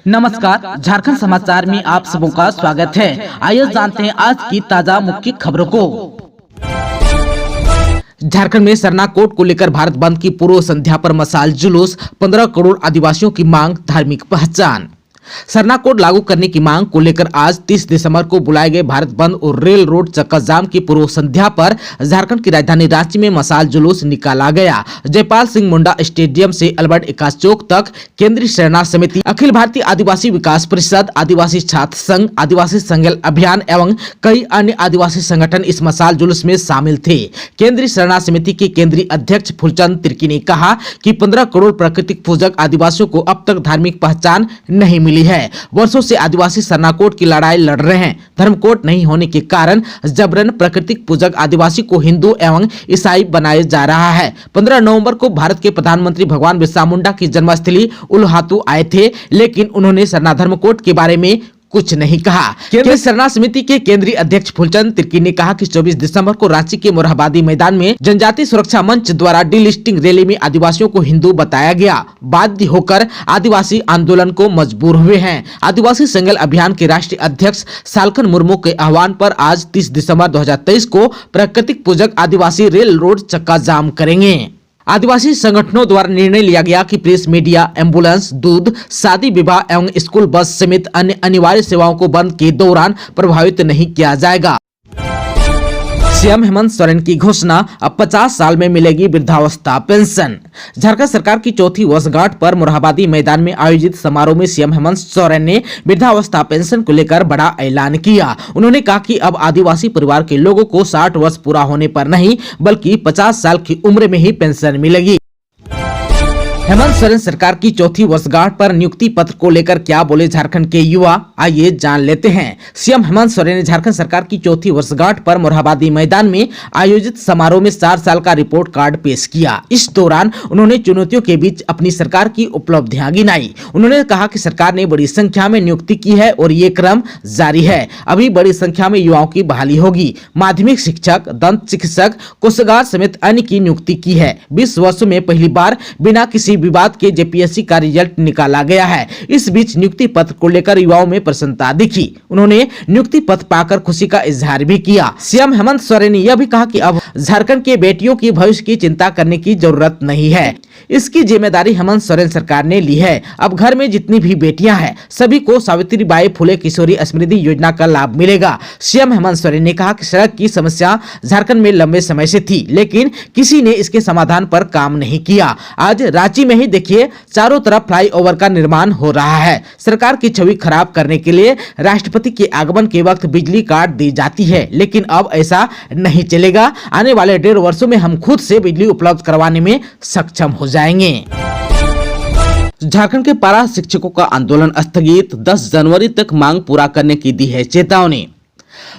नमस्कार, झारखंड समाचार में आप सबों का स्वागत है। आइए जानते हैं आज की ताजा मुख्य खबरों को। झारखंड में सरना कोड को लेकर भारत बंद की पूर्व संध्या पर मशाल जुलूस, 15 करोड़ आदिवासियों की मांग, धार्मिक पहचान। सरना कोड लागू करने की मांग को लेकर आज 30 दिसंबर को बुलाए गए भारत बंद और रेल रोड चक्का जाम की पूर्व संध्या पर झारखंड की राजधानी रांची में मशाल जुलूस निकाला गया। जयपाल सिंह मुंडा स्टेडियम से अल्बर्ट एक्का चौक तक केंद्रीय शरणा समिति, अखिल भारतीय आदिवासी विकास परिषद, आदिवासी छात्र संघ, आदिवासी संघर्ष अभियान एवं कई अन्य आदिवासी संगठन इस मशाल जुलूस में शामिल थे। केंद्रीय शरणा समिति के केंद्रीय अध्यक्ष फूलचंद तिर्की ने कहा कि 15 करोड़ प्राकृतिक पूजक आदिवासियों को अब तक धार्मिक पहचान नहीं मिली है। वर्षों से आदिवासी सरना कोड की लड़ाई लड़ रहे हैं। धर्म कोड नहीं होने के कारण जबरन प्राकृतिक पूजक आदिवासी को हिंदू एवं ईसाई बनाया जा रहा है। 15 नवंबर को भारत के प्रधानमंत्री भगवान बिरसा मुंडा की जन्मस्थली उल्हातू आए थे, लेकिन उन्होंने सरना धर्म कोड के बारे में कुछ नहीं कहा। केंद्रीय शरणा समिति के केंद्रीय अध्यक्ष फूलचंद तिर्की ने कहा कि 24 दिसंबर को रांची के मोरहाबादी मैदान में जनजाति सुरक्षा मंच द्वारा डीलिस्टिंग रैली में आदिवासियों को हिंदू बताया गया। बाध्य होकर आदिवासी आंदोलन को मजबूर हुए हैं। आदिवासी संघर्ष अभियान के राष्ट्रीय अध्यक्ष सालखन मुर्मू के आह्वान पर आज 30 दिसंबर 2023 को प्राकृतिक पूजक आदिवासी रेल रोड चक्का जाम करेंगे। आदिवासी संगठनों द्वारा निर्णय लिया गया कि प्रेस, मीडिया, एम्बुलेंस, दूध, शादी विवाह एवं स्कूल बस समेत अन्य अनिवार्य सेवाओं को बंद के दौरान प्रभावित नहीं किया जाएगा। सीएम हेमंत सोरेन की घोषणा, अब 50 साल में मिलेगी वृद्धावस्था पेंशन। झारखंड सरकार की चौथी वर्षगांठ पर मोरहाबादी मैदान में आयोजित समारोह में सीएम हेमंत सोरेन ने वृद्धावस्था पेंशन को लेकर बड़ा ऐलान किया। उन्होंने कहा कि अब आदिवासी परिवार के लोगों को 60 वर्ष पूरा होने पर नहीं बल्कि 50 साल की उम्र में ही पेंशन मिलेगी। हेमंत सोरेन सरकार की चौथी वर्षगांठ पर नियुक्ति पत्र को लेकर क्या बोले झारखंड के युवा, आइए जान लेते हैं। सीएम हेमंत सोरेन ने झारखंड सरकार की चौथी वर्षगांठ पर मोरहाबादी मैदान में आयोजित समारोह में 4 साल का रिपोर्ट कार्ड पेश किया। इस दौरान उन्होंने चुनौतियों के बीच अपनी सरकार की उपलब्धियां गिनाई। उन्होंने कहा कि सरकार ने बड़ी संख्या में नियुक्ति की है और ये क्रम जारी है। अभी बड़ी संख्या में युवाओं की बहाली होगी। माध्यमिक शिक्षक, दंत चिकित्सक, कोषागार समेत अन्य की नियुक्ति की है। 20 वर्षों में पहली बार बिना किसी विवाद के जेपीएससी का रिजल्ट निकाला गया है। इस बीच नियुक्ति पत्र को लेकर युवाओं में प्रसन्नता दिखी। उन्होंने नियुक्ति पत्र पाकर खुशी का इजहार भी किया। सीएम हेमंत सोरेन ने यह भी कहा कि अब झारखंड के बेटियों की भविष्य की चिंता करने की जरूरत नहीं है। इसकी जिम्मेदारी हेमंत सोरेन सरकार ने ली है। अब घर में जितनी भी बेटियां हैं सभी को सावित्रीबाई फुले किशोरी समृद्धि योजना का लाभ मिलेगा। सीएम हेमंत सोरेन ने कहा कि सड़क की समस्या झारखंड में लंबे समय से थी, लेकिन किसी ने इसके समाधान पर काम नहीं किया। आज रांची में ही देखिए, चारों तरफ फ्लाईओवर का निर्माण हो रहा है। सरकार की छवि खराब करने के लिए राष्ट्रपति के आगमन के वक्त बिजली काट दी जाती है, लेकिन अब ऐसा नहीं चलेगा। आने वाले 1.5 वर्षों में हम खुद से बिजली उपलब्ध करवाने में सक्षम हो जाएंगे। झारखंड के पारा शिक्षकों का आंदोलन स्थगित, 10 जनवरी तक मांग पूरा करने की दी है चेतावनी।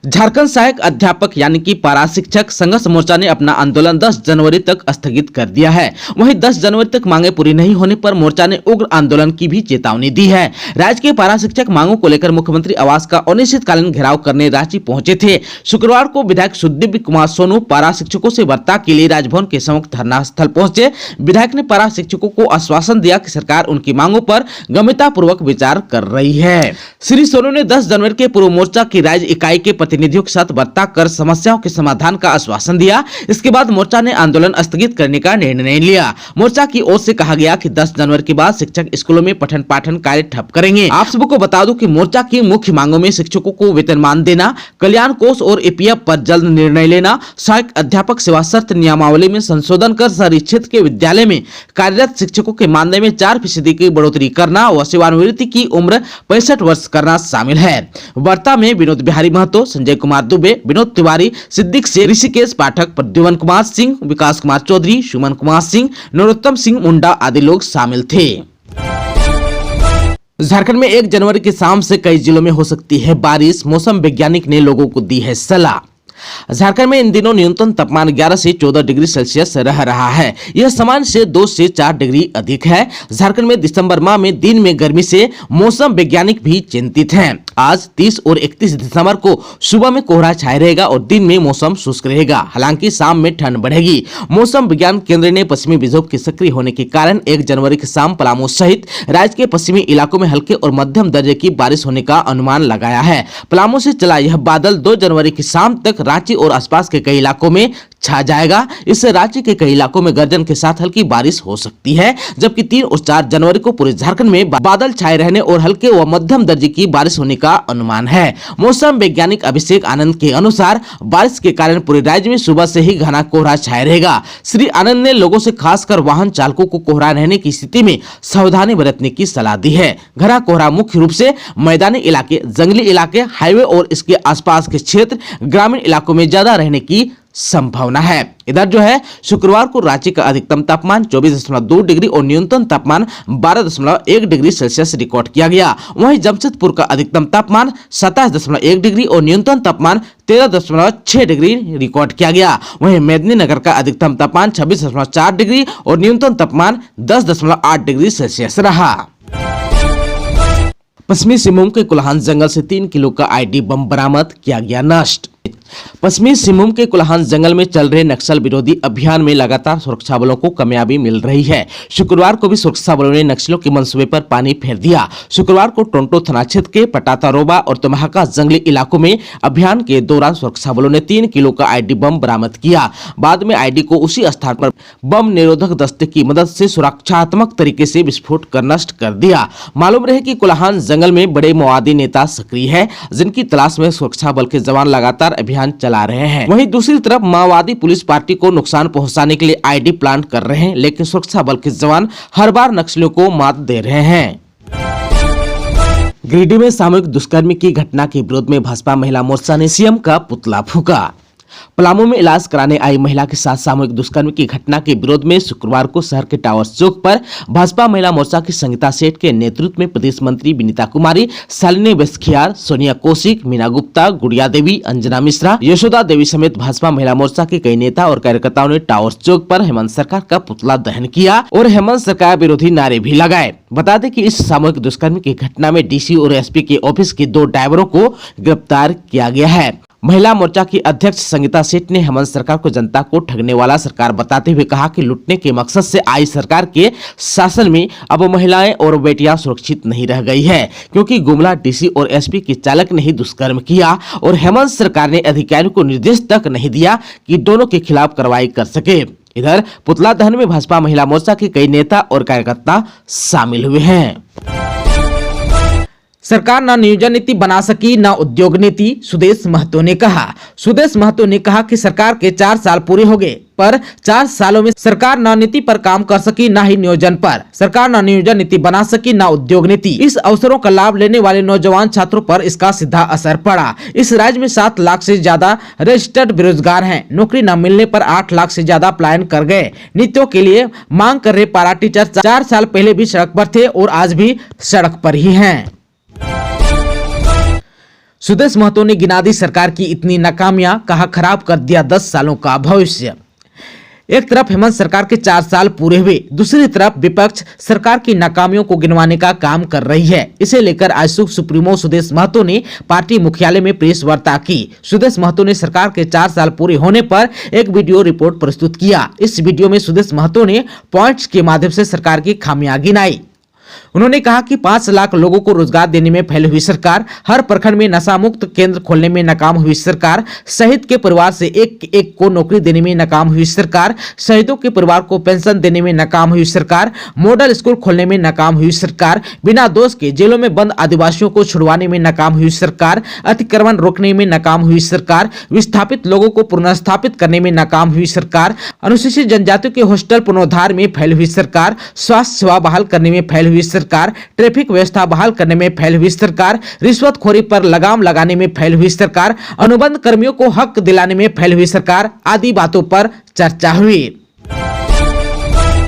झारखंड सहायक अध्यापक यानी कि पारा शिक्षक संघर्ष मोर्चा ने अपना आंदोलन 10 जनवरी तक स्थगित कर दिया है। वहीं 10 जनवरी तक मांगे पूरी नहीं होने पर मोर्चा ने उग्र आंदोलन की भी चेतावनी दी है। राज्य के पारा शिक्षक मांगों को लेकर मुख्यमंत्री आवास का अनिश्चितकालीन घेराव करने रांची पहुंचे थे। शुक्रवार को विधायक सुदीव्य कुमार सोनू पारा शिक्षकों से वार्ता के लिए राजभवन के सम्मुख धरना स्थल पहुंचे। विधायक ने पारा शिक्षकों को आश्वासन दिया कि सरकार उनकी मांगों पर गंभीरतापूर्वक विचार कर रही है। श्री सोनू ने 10 जनवरी के पूर्व मोर्चा की राज्य इकाई के प्रतिनिधियों के साथ वार्ता कर समस्याओं के समाधान का आश्वासन दिया। इसके बाद मोर्चा ने आंदोलन स्थगित करने का निर्णय लिया। मोर्चा की ओर से कहा गया कि 10 जनवरी के बाद शिक्षक स्कूलों में पठन पाठन कार्य ठप करेंगे। आप सबको बता दूं कि मोर्चा की मुख्य मांगों में शिक्षकों को वेतनमान देना, कल्याण कोष और एपीएफ पर जल्द निर्णय लेना, सहायक अध्यापक सेवा शर्त नियमावली में संशोधन कर शहरी क्षेत्र के विद्यालय में कार्यरत शिक्षकों के मानदेय में 4% की बढ़ोतरी करना व सेवानिवृत्ति की उम्र 65 वर्ष करना शामिल है। वार्ता में विनोद बिहारी महतो, संजय कुमार दुबे, विनोद तिवारी, सिद्दीक से ऋषिकेश पाठक, प्रद्युमन कुमार सिंह, विकास कुमार चौधरी, सुमन कुमार सिंह, नरोत्तम सिंह मुंडा आदि लोग शामिल थे। झारखंड में 1 जनवरी की शाम से कई जिलों में हो सकती है बारिश, मौसम वैज्ञानिक ने लोगों को दी है सलाह। झारखंड में इन दिनों न्यूनतम तापमान 11 से 14 डिग्री सेल्सियस रह रहा है। यह सामान्य से 2 से 4 डिग्री अधिक है। झारखंड में दिसंबर माह में दिन में गर्मी से मौसम वैज्ञानिक भी चिंतित हैं। आज 30 और 31 दिसंबर को सुबह में कोहरा छाया रहेगा और दिन में मौसम शुष्क रहेगा। हालांकि शाम में ठंड बढ़ेगी। मौसम विज्ञान केंद्र ने पश्चिमी विक्षोभ के सक्रिय होने के कारण 1 जनवरी की शाम पलामू सहित राज्य के पश्चिमी इलाकों में हल्के और मध्यम दर्जे की बारिश होने का अनुमान लगाया है। पलामू से चला यह बादल 2 जनवरी की शाम तक रांची और आसपास के कई इलाकों में छा जाएगा। इससे राज्य के कई इलाकों में गर्जन के साथ हल्की बारिश हो सकती है, जबकि 3 और 4 जनवरी को पूरे झारखंड में बादल छाए रहने और हल्के व मध्यम दर्जे की बारिश होने का अनुमान है। मौसम वैज्ञानिक अभिषेक आनंद के अनुसार बारिश के कारण पूरे राज्य में सुबह से ही घना कोहरा छाया रहेगा। श्री आनंद ने लोगों से खासकर वाहन चालकों को कोहरा रहने की स्थिति में सावधानी बरतने की सलाह दी है। घना कोहरा मुख्य रूप से मैदानी इलाके, जंगली इलाके, हाईवे और इसके आसपास के क्षेत्र, ग्रामीण इलाकों में ज्यादा रहने की संभावना है। इधर जो है शुक्रवार को रांची का अधिकतम तापमान 24.2 डिग्री और न्यूनतम तापमान 12.1 डिग्री सेल्सियस रिकॉर्ड किया गया। वहीं जमशेदपुर का अधिकतम तापमान 27.1 डिग्री और न्यूनतम तापमान 13.6 डिग्री रिकॉर्ड किया गया। वहीं मेदिनीनगर का अधिकतम तापमान 26.4 डिग्री और न्यूनतम तापमान 10.8 डिग्री सेल्सियस रहा। पश्चिमी सिंहभूम के कुल्हान जंगल से 3 किलो का आईडी बम बरामद किया गया नष्ट। पश्चिमी सिंहभूम के कुल्हान जंगल में चल रहे नक्सल विरोधी अभियान में लगातार सुरक्षा बलों को कामयाबी मिल रही है। शुक्रवार को भी सुरक्षा बलों ने नक्सलियों के मंसूबे पर पानी फेर दिया। शुक्रवार को टोंटो थाना क्षेत्र के पटाता रोबा और तमहाका जंगली इलाकों में अभियान के दौरान सुरक्षा बलों ने 3 किलो का आईडी बम बरामद किया। बाद में आईडी को उसी स्थान पर बम निरोधक दस्ते की मदद से सुरक्षात्मक तरीके से विस्फोट कर नष्ट कर दिया। मालूम रहे कि कुल्हान जंगल में बड़े माओवादी नेता सक्रिय है, जिनकी तलाश में सुरक्षा बल के जवान लगातार अभियान चला रहे हैं। वहीं दूसरी तरफ माओवादी पुलिस पार्टी को नुकसान पहुंचाने के लिए आईडी प्लान कर रहे हैं, लेकिन सुरक्षा बल के जवान हर बार नक्सलियों को मात दे रहे हैं। गिरिडीह में सामूहिक दुष्कर्म की घटना के विरोध में भाजपा महिला मोर्चा ने सीएम का पुतला फूंका। पलामू में इलाज कराने आई महिला के साथ सामूहिक दुष्कर्म की घटना के विरोध में शुक्रवार को शहर के टावर चौक पर भाजपा महिला मोर्चा की संगीता सेठ के नेतृत्व में प्रदेश मंत्री विनीता कुमारी, शालिनी बस्खियार, सोनिया कौशिक, मीना गुप्ता, गुड़िया देवी, अंजना मिश्रा, यशोदा देवी समेत भाजपा महिला मोर्चा के कई नेता और कार्यकर्ताओं ने टावर चौक पर हेमंत सरकार का पुतला दहन किया और हेमंत सरकार विरोधी नारे भी लगाए। बता दें कि इस सामूहिक दुष्कर्म की घटना में डीसी और एसपी के ऑफिस के 2 ड्राइवरों को गिरफ्तार किया गया है। महिला मोर्चा की अध्यक्ष संगीता सेठ ने हेमंत सरकार को जनता को ठगने वाला सरकार बताते हुए कहा कि लूटने के मकसद से आई सरकार के शासन में अब महिलाएं और बेटियां सुरक्षित नहीं रह गई है, क्योंकि गुमला डीसी और एसपी के चालक ने ही दुष्कर्म किया और हेमंत सरकार ने अधिकारियों को निर्देश तक नहीं दिया कि दोनों के खिलाफ कार्रवाई कर सके। इधर पुतला दहन में भाजपा महिला मोर्चा के कई नेता और कार्यकर्ता शामिल हुए हैं। सरकार न नियोजन नीति बना सकी न उद्योग नीति, सुदेश महतो ने कहा। सुदेश महतो ने कहा कि सरकार के 4 साल पूरे हो गए, पर 4 सालों में सरकार न नीति पर काम कर सकी न ही नियोजन पर। सरकार न नियोजन नीति बना सकी न उद्योग नीति। इस अवसरों का लाभ लेने वाले नौजवान छात्रों पर इसका सीधा असर पड़ा। इस राज्य में 7 लाख से ज्यादा रजिस्टर्ड बेरोजगार हैं। नौकरी न मिलने पर 8 लाख से ज्यादा पलायन कर गए। नीतियों के लिए मांग कर रहे पारा टीचर 4 साल पहले भी सड़क पर थे और आज भी सड़क पर ही हैं। सुदेश महतो ने गिना दी सरकार की इतनी नाकामियां, कहा खराब कर दिया 10 सालों का भविष्य। एक तरफ हेमंत सरकार के 4 साल पूरे हुए, दूसरी तरफ विपक्ष सरकार की नाकामियों को गिनवाने का काम कर रही है। इसे लेकर आज सुप्रीमो सुदेश महतो ने पार्टी मुख्यालय में प्रेस वार्ता की। सुदेश महतो ने सरकार के 4 साल पूरे होने पर एक वीडियो रिपोर्ट प्रस्तुत किया। इस वीडियो में सुदेश महतो ने पॉइंट्स के माध्यम से सरकार की खामियां गिनाई। उन्होंने कहा कि 5 लाख लोगों को रोजगार देने में फैली हुई सरकार, हर प्रखंड में नशा मुक्त केंद्र खोलने में नाकाम हुई सरकार, शहीद के परिवार से एक को नौकरी देने में नाकाम हुई सरकार, शहीदों के परिवार को पेंशन देने में नाकाम हुई सरकार, मॉडल स्कूल खोलने में नाकाम हुई सरकार, बिना दोष के जेलों में बंद आदिवासियों को छुड़वाने में नाकाम हुई सरकार, अतिक्रमण रोकने में नाकाम हुई सरकार, विस्थापित लोगों को पुनर्स्थापित करने में नाकाम हुई सरकार, अनुसूचित जनजातियों के हॉस्टल पुनरुद्धार में फैली हुई सरकार, स्वास्थ्य सेवा बहाल करने में फैली हुई सरकार, ट्रैफिक व्यवस्था बहाल करने में फैली हुई सरकार, रिश्वतखोरी पर लगाम लगाने में फैली हुई सरकार, अनुबंध कर्मियों को हक दिलाने में फैली हुई सरकार आदि बातों पर चर्चा हुई।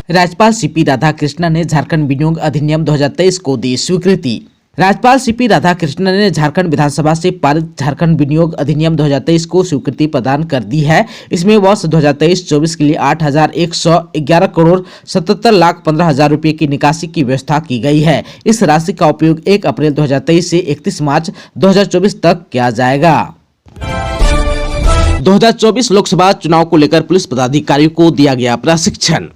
राज्यपाल सीपी राधाकृष्णन ने झारखंड विनियोग अधिनियम 2023 को दी स्वीकृति। राज्यपाल सीपी राधाकृष्णन ने झारखंड विधानसभा से पारित झारखंड विनियोग अधिनियम 2023 को स्वीकृति प्रदान कर दी है। इसमें वर्ष 2023-24 के लिए 8,111 करोड़ 77,15,000 रुपए की निकासी की व्यवस्था की गई है। इस राशि का उपयोग 1 अप्रैल 2023 से 31 मार्च 2024 तक किया जाएगा। 2024 लोकसभा चुनाव को लेकर पुलिस पदाधिकारियों को दिया गया प्रशिक्षण।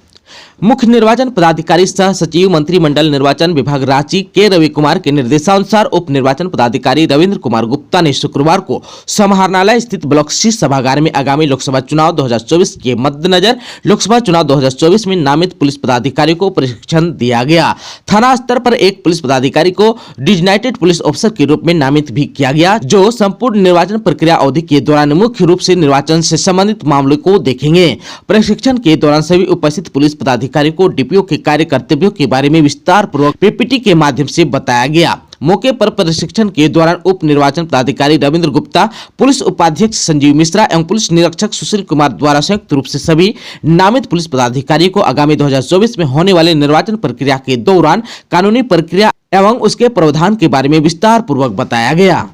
मुख्य निर्वाचन पदाधिकारी सह सचिव मंत्रिमंडल निर्वाचन विभाग रांची के रवि कुमार के निर्देशानुसार उप निर्वाचन पदाधिकारी रविंद्र कुमार गुप्ता ने शुक्रवार को समाहरणालय स्थित ब्लॉक सी सभागार में आगामी लोकसभा चुनाव 2024 के मद्देनजर लोकसभा चुनाव 2024 में नामित पुलिस पदाधिकारियों को प्रशिक्षण दिया गया। थाना स्तर पर एक पुलिस पदाधिकारी को डिजिग्नेटेड पुलिस ऑफिसर के रूप में नामित भी किया गया, जो संपूर्ण निर्वाचन प्रक्रिया अवधि के दौरान मुख्य रूप से निर्वाचन से संबंधित मामलों को देखेंगे। प्रशिक्षण के दौरान सभी उपस्थित पुलिस पदाधिकारी को डीपीओ के कार्य कर्तव्यों के बारे में विस्तार पूर्वक पीपीटी के माध्यम से बताया गया। मौके पर प्रशिक्षण के दौरान उप निर्वाचन पदाधिकारी रविंद्र गुप्ता, पुलिस उपाध्यक्ष संजीव मिश्रा एवं पुलिस निरीक्षक सुशील कुमार द्वारा संयुक्त रूप से सभी नामित पुलिस पदाधिकारियों को आगामी 2024 में होने वाले निर्वाचन प्रक्रिया के दौरान कानूनी प्रक्रिया एवं उसके प्रावधान के बारे में विस्तार पूर्वक बताया गया।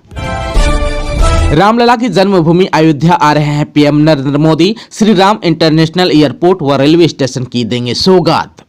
रामलला की जन्मभूमि अयोध्या आ रहे हैं PM Narendra Modi. Shri Ram international airport व रेलवे स्टेशन की देंगे सौगात।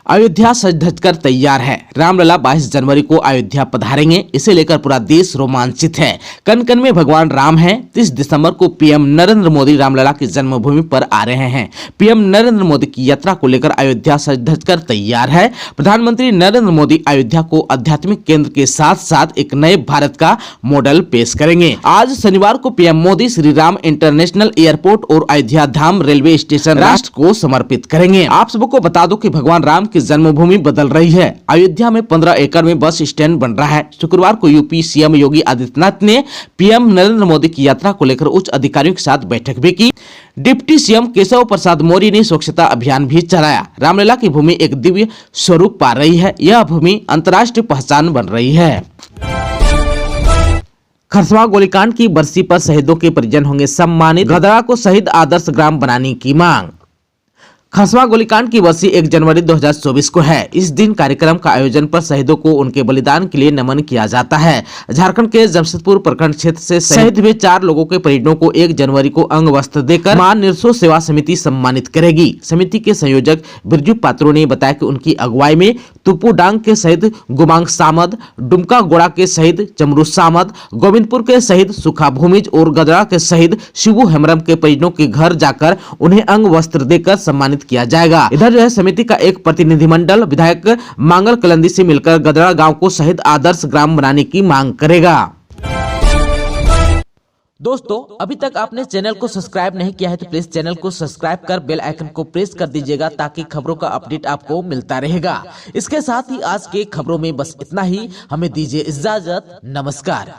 अयोध्या सज धज कर तैयार है। रामलला 22 जनवरी को अयोध्या पधारेंगे। इसे लेकर पूरा देश रोमांचित है। कण कण में भगवान राम हैं। 30 दिसंबर को पीएम नरेंद्र मोदी रामलला की जन्मभूमि पर आ रहे हैं। पीएम नरेंद्र मोदी की यात्रा को लेकर अयोध्या सज धज कर तैयार है। प्रधानमंत्री नरेंद्र मोदी अयोध्या को आध्यात्मिक केंद्र के साथ साथ एक नए भारत का मॉडल पेश करेंगे। आज शनिवार को PM Modi Shri Ram international airport और अयोध्या धाम रेलवे स्टेशन राष्ट्र को समर्पित करेंगे। आप सबको बता दो कि भगवान राम की जन्मभूमि बदल रही है। अयोध्या में 15 एकड़ में बस स्टैंड बन रहा है। शुक्रवार को यूपी सीएम योगी आदित्यनाथ ने पीएम नरेंद्र मोदी की यात्रा को लेकर उच्च अधिकारियों के साथ बैठक भी की। डिप्टी सीएम केशव प्रसाद मौर्य ने स्वच्छता अभियान भी चलाया। रामलला की भूमि एक दिव्य स्वरूप पा रही है। यह भूमि अंतर्राष्ट्रीय पहचान बन रही है। खरसवा गोलीकांड की बरसी पर शहीदों के परिजन होंगे सम्मानित। गदरा को शहीद आदर्श ग्राम बनाने की मांग। खरसवा गोलीकांड की बरसी 1 जनवरी 2024 को है। इस दिन कार्यक्रम का आयोजन पर शहीदों को उनके बलिदान के लिए नमन किया जाता है। झारखंड के जमशेदपुर प्रखंड क्षेत्र से शहीद हुए 4 लोगों के परिजनों को 1 जनवरी को अंग वस्त्र देकर मां निरसो सेवा समिति सम्मानित करेगी। समिति के संयोजक बिरजू पात्रो ने बताया कि उनकी अगुवाई में तुपुडांग के शहीद गुमांग सामद, डुमका गोड़ा के शहीद चमरू सामद, गोविंदपुर के शहीद सुखा भूमिज और गदरा के शहीद शिबू हेमरम के परिजनों के घर जाकर उन्हें अंग वस्त्र देकर सम्मानित किया जाएगा। इधर जो है समिति का एक प्रतिनिधिमंडल विधायक मांगल कलंदी से मिलकर गदरा गांव को शहीद आदर्श ग्राम बनाने की मांग करेगा। दोस्तों, अभी तक आपने चैनल को सब्सक्राइब नहीं किया है तो प्लीज चैनल को सब्सक्राइब कर बेल आइकन को प्रेस कर दीजिएगा ताकि खबरों का अपडेट आपको मिलता रहेगा। इसके साथ ही आज के खबरों में बस इतना ही। हमें दीजिए इजाजत। नमस्कार।